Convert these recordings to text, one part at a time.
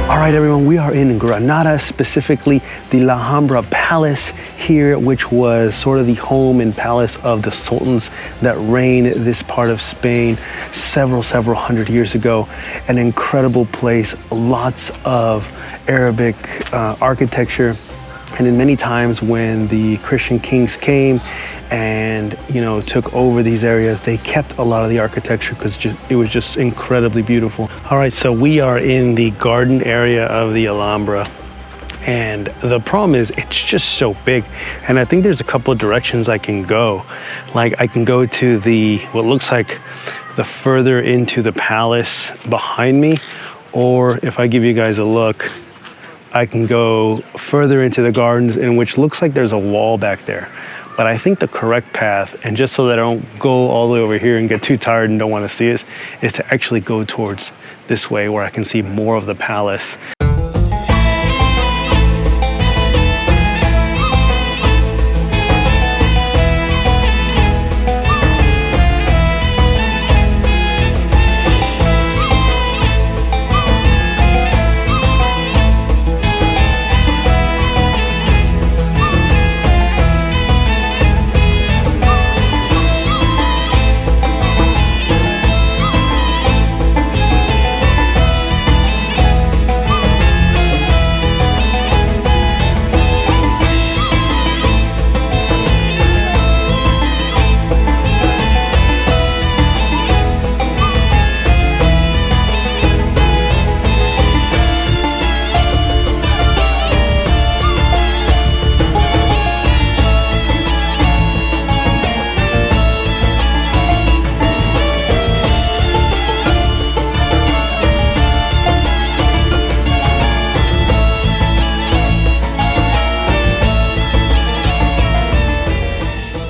All right, everyone, we are in Granada, specifically the Alhambra Palace here, which was sort of the home and palace of the sultans that reigned this part of Spain several hundred years ago. An incredible place, lots of Arabic architecture. And in many times when the Christian kings came and, took over these areas, they kept a lot of the architecture because it was just incredibly beautiful. All right, so we are in the garden area of the Alhambra. And the problem is it's just so big. And I think there's a couple of directions I can go. Like I can go to what looks like the further into the palace behind me. Or if I give you guys a look, I can go further into the gardens, in which looks like there's a wall back there. But I think the correct path, and just so that I don't go all the way over here and get too tired and don't want to see it, is to actually go towards this way where I can see more of the palace.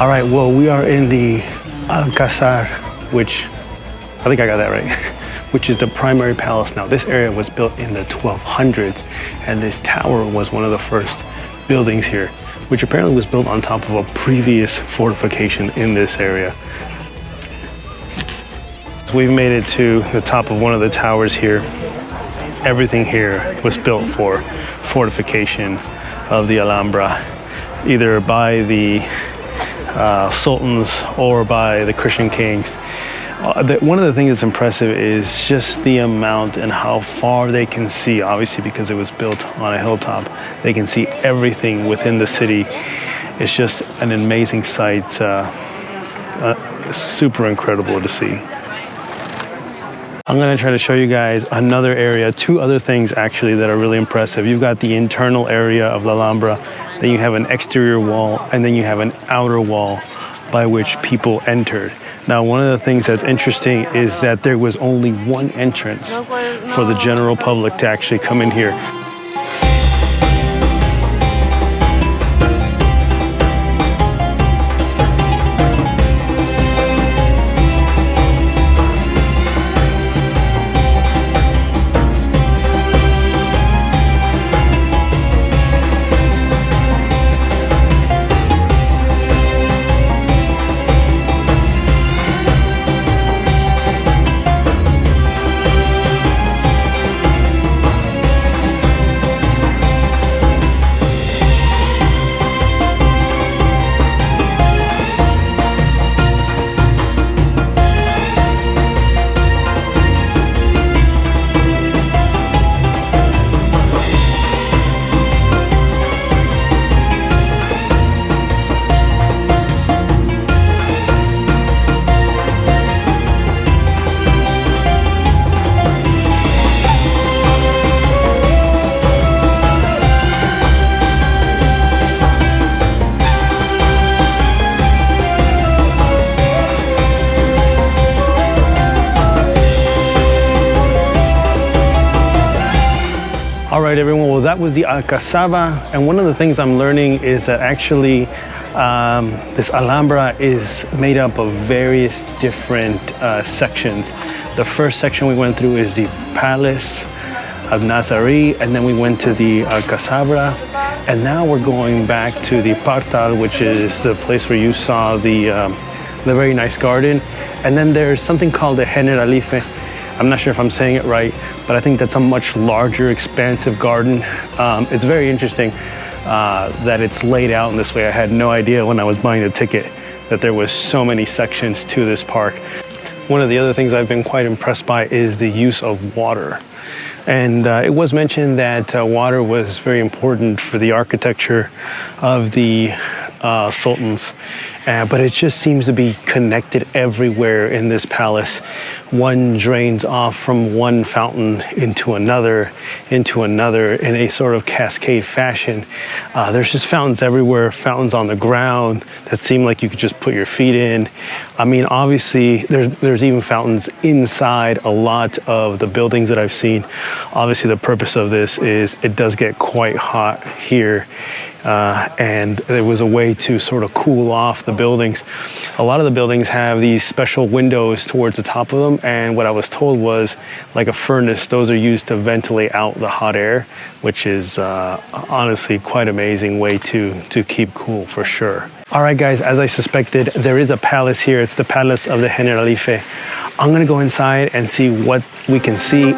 All right, well, we are in the Al-Qasar, which I think I got that right, which is the primary palace. Now, this area was built in the 1200s, and this tower was one of the first buildings here, which apparently was built on top of a previous fortification in this area. We've made it to the top of one of the towers here. Everything here was built for fortification of the Alhambra, either by the sultans or by the Christian kings. One of the things that's impressive is just the amount and how far they can see. Obviously, because it was built on a hilltop, they can see everything within the city. It's just an amazing sight, super incredible to see. I'm going to try to show you guys another area, two other things actually that are really impressive. You've got the internal area of the Alhambra, then you have an exterior wall, and then you have an outer wall by which people entered. Now, one of the things that's interesting is that there was only one entrance for the general public to actually come in here. All right, everyone, well, that was the Al-Qasar, and one of the things I'm learning is that actually this Alhambra is made up of various different sections. The first section we went through is the Palace of Nazari, and then we went to the Al-Qasar, and now we're going back to the Portal, which is the place where you saw the very nice garden. And then there's something called the Generalife, I'm not sure if I'm saying it right, but I think that's a much larger, expansive garden. It's very interesting that it's laid out in this way. I had no idea when I was buying the ticket that there was so many sections to this park. One of the other things I've been quite impressed by is the use of water. And it was mentioned that water was very important for the architecture of the sultans, but it just seems to be connected everywhere in this palace. One drains off from one fountain into another in a sort of cascade fashion. There's just fountains everywhere, fountains on the ground that seem like you could just put your feet in. I mean, obviously there's even fountains inside a lot of the buildings that I've seen. Obviously the purpose of this is it does get quite hot here. And there was a way to sort of cool off the buildings. A lot of the buildings have these special windows towards the top of them, and what I was told was like a furnace. Those are used to ventilate out the hot air, which is honestly quite amazing way to keep cool for sure. All right, guys, as I suspected, there is a palace here. It's the Palace of the Generalife. I'm gonna go inside and see what we can see.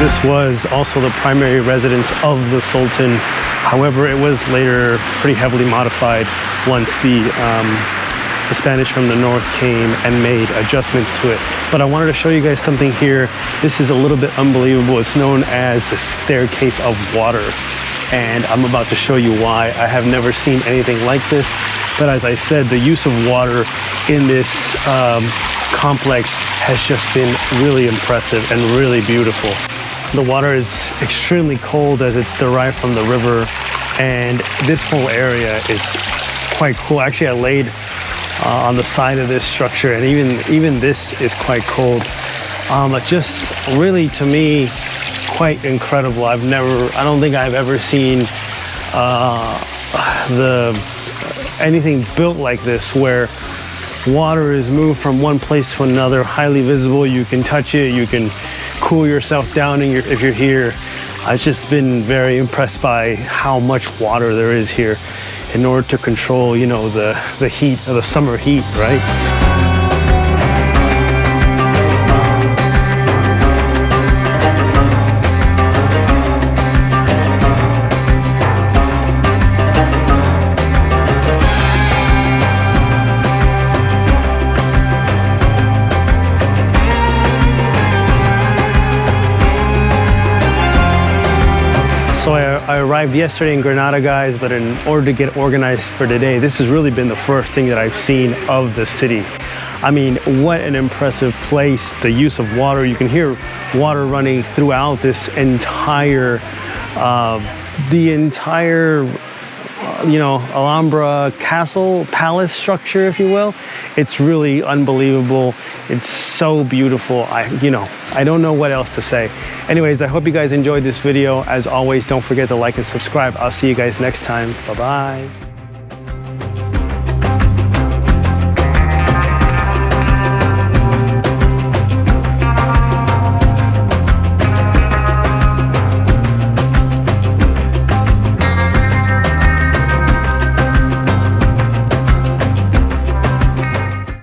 This was also the primary residence of the Sultan. However, it was later pretty heavily modified once the Spanish from the north came and made adjustments to it. But I wanted to show you guys something here. This is a little bit unbelievable. It's known as the Staircase of Water. And I'm about to show you why. I have never seen anything like this. But as I said, the use of water in this complex has just been really impressive and really beautiful. The water is extremely cold as it's derived from the river, and this whole area is quite cool. Actually, I laid on the side of this structure, and even this is quite cold. Just really, to me, quite incredible. I don't think I've ever seen anything built like this, where water is moved from one place to another, highly visible. You can touch it, you can cool yourself down if you're here. I've just been very impressed by how much water there is here in order to control, you know, the heat, the summer heat, right? So I arrived yesterday in Granada, guys, but in order to get organized for today, this has really been the first thing that I've seen of the city. I mean, what an impressive place. The use of water, you can hear water running throughout this entire, you know, Alhambra castle, palace structure, if you will. It's really unbelievable. It's so beautiful. I don't know what else to say. Anyways, I hope you guys enjoyed this video. As always, don't forget to like and subscribe. I'll see you guys next time. Bye-bye.